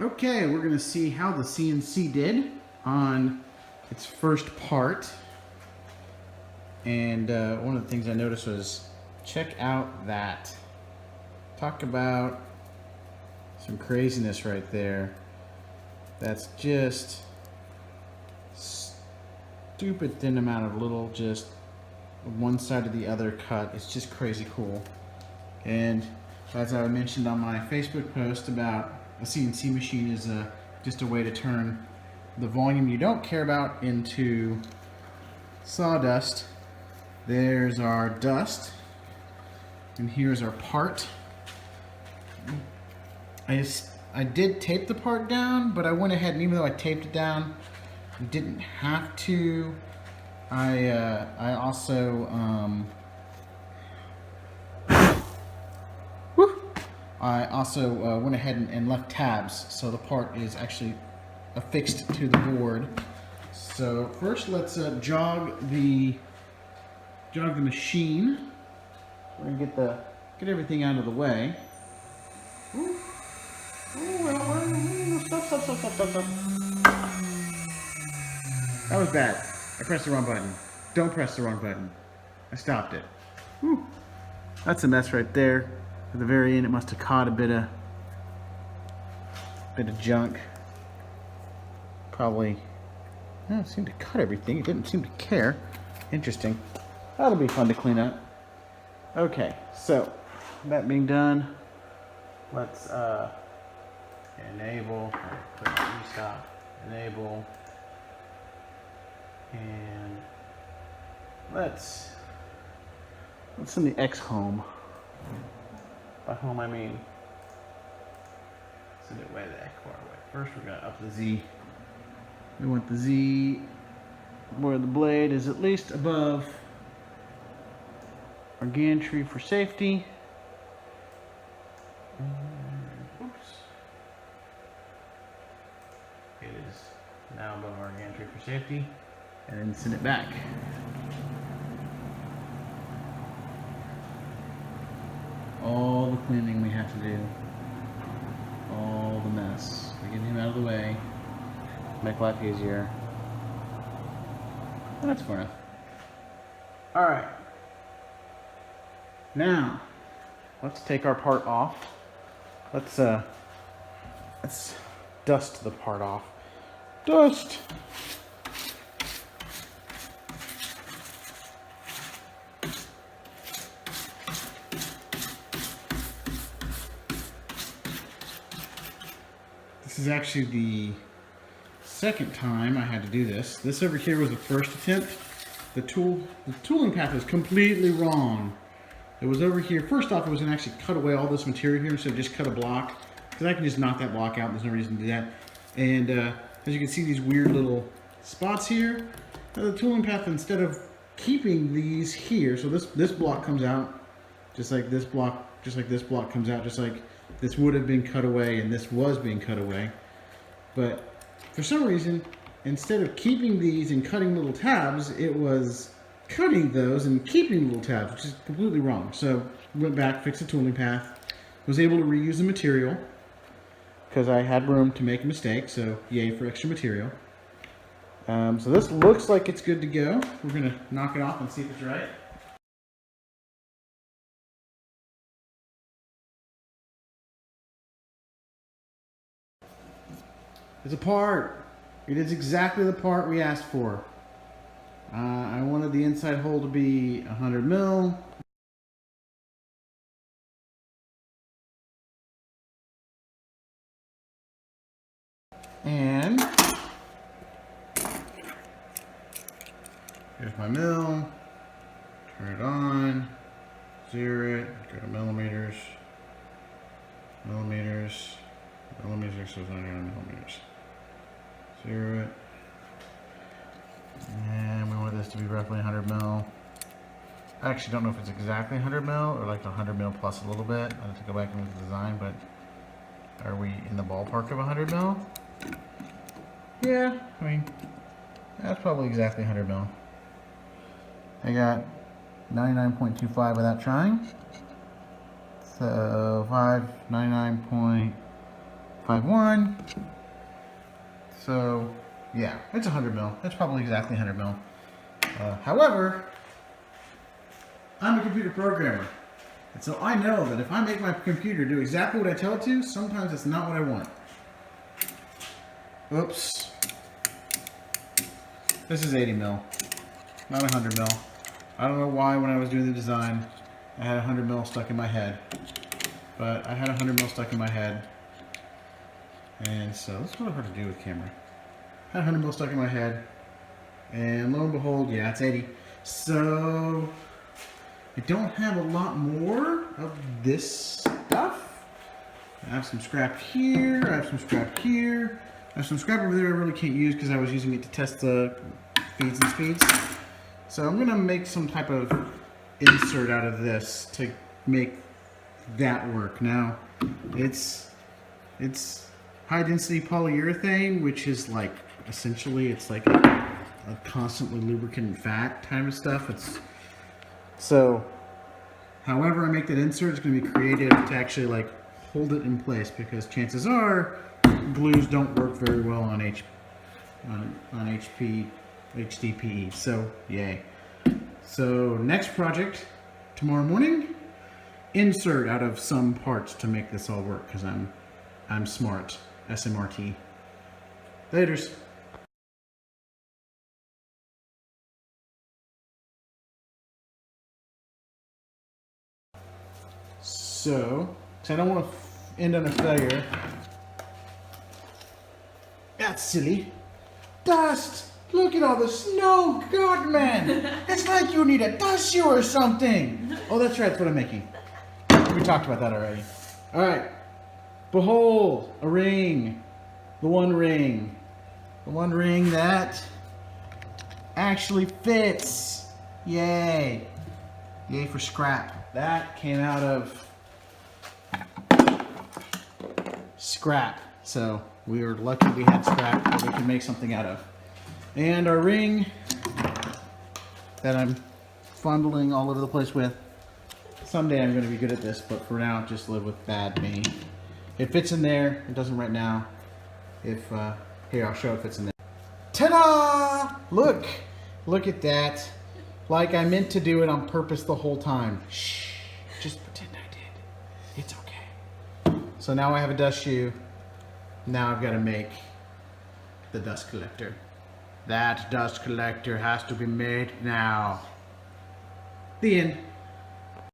Okay, we're going to see how the CNC did on its first part. And one of the things I noticed was, check out that. Talk about some craziness right there. That's just stupid thin amount of little, just one side to the other cut. It's just crazy cool. And as I mentioned on my Facebook post about a CNC machine is just a way to turn the volume you don't care about into sawdust. There's our dust, and here's our part. I did tape the part down, but I went ahead and even though I taped it down, I didn't have to. I also went ahead and left tabs, so the part is actually affixed to the board. So first, let's jog the machine. We're gonna get everything out of the way. Ooh. Ooh, stop. That was bad. I pressed the wrong button. Don't press the wrong button. I stopped it. Whew. That's a mess right there. At the very end, it must have caught a bit of junk. Probably. It seemed to cut everything. It didn't seem to care. Interesting. That'll be fun to clean up. Okay, so that being done, let's enable. Put restop. Enable. And let's send the X home. By home I mean send it way the X far away. First we're gonna up the Z. We want the Z where the blade is at least above our gantry for safety. Oops. It is now above our gantry for safety. And then send it back. All the cleaning we have to do. All the mess. We get him out of the way. Make life easier. Well, that's far enough. Alright. Now, let's take our part off. Let's dust the part off. Dust! This is actually the second time I had to do this. This over here was the first attempt. The tooling path was completely wrong. It was over here. First off, it was going to actually cut away all this material here instead of just cut a block. Because I can just knock that block out. There's no reason to do that. And as you can see, these weird little spots here. The tooling path, instead of keeping these here, so this block comes out just like this block, just like this block comes out, just like this would have been cut away and this was being cut away. But for some reason, instead of keeping these and cutting little tabs, it was cutting those and keeping little tabs, which is completely wrong. So went back, fixed the tooling path, was able to reuse the material because I had room to make a mistake, so yay for extra material. So this looks like it's good to go. We're going to knock it off and see if it's right. It's a part. It is exactly the part we asked for. I wanted the inside hole to be 100 mil. And here's my mill. Turn it on. Zero it. Go to millimeters. Millimeters, so it's 99 millimeters. Zero it. And we want this to be roughly 100 mil. I actually don't know if it's exactly 100 mil or like 100 mil plus a little bit. I have to go back and look at the design, but are we in the ballpark of 100 mil? Yeah, I mean, that's probably exactly 100 mil. I got 99.25 without trying. So 99.25 5.1. So, yeah, it's 100 mil. It's probably exactly 100 mil. However, I'm a computer programmer. And so I know that if I make my computer do exactly what I tell it to, sometimes it's not what I want. Oops. This is 80 mil, not 100 mil. I don't know why when I was doing the design, I had 100 mil stuck in my head. But I had 100 mil stuck in my head. And so, that's really hard to do with camera. I had 100 mil stuck in my head. And lo and behold, yeah, it's 80. So, I don't have a lot more of this stuff. I have some scrap here, I have some scrap here. I have some scrap over there I really can't use because I was using it to test the feeds and speeds. So I'm gonna make some type of insert out of this to make that work. Now, it's high density polyurethane, which is like, essentially it's like a constantly lubricant fat kind of stuff. So, however I make that insert, it's going to be creative to actually like hold it in place, because chances are glues don't work very well on HDPE. So, yay. So, next project tomorrow morning, insert out of some parts to make this all work, because I'm smart. SMRT. Laters. So, because I don't want to end on a failure. That's silly. Dust! Look at all the snow! God, man! It's like you need a Dustshoe or something! Oh, that's right, that's what I'm making. We talked about that already. Alright. Behold, a ring. The one ring. The one ring that actually fits. Yay. Yay for scrap. That came out of scrap. So we were lucky we had scrap that we could make something out of. And our ring that I'm fondling all over the place with. Someday I'm going to be good at this, but for now, just live with bad me. It fits in there. It doesn't right now. Here, I'll show it fits in there. Ta-da! Look! Look at that. Like I meant to do it on purpose the whole time. Shh. Just pretend I did. It's okay. So now I have a Dustshoe. Now I've got to make the dust collector. That dust collector has to be made now. The end.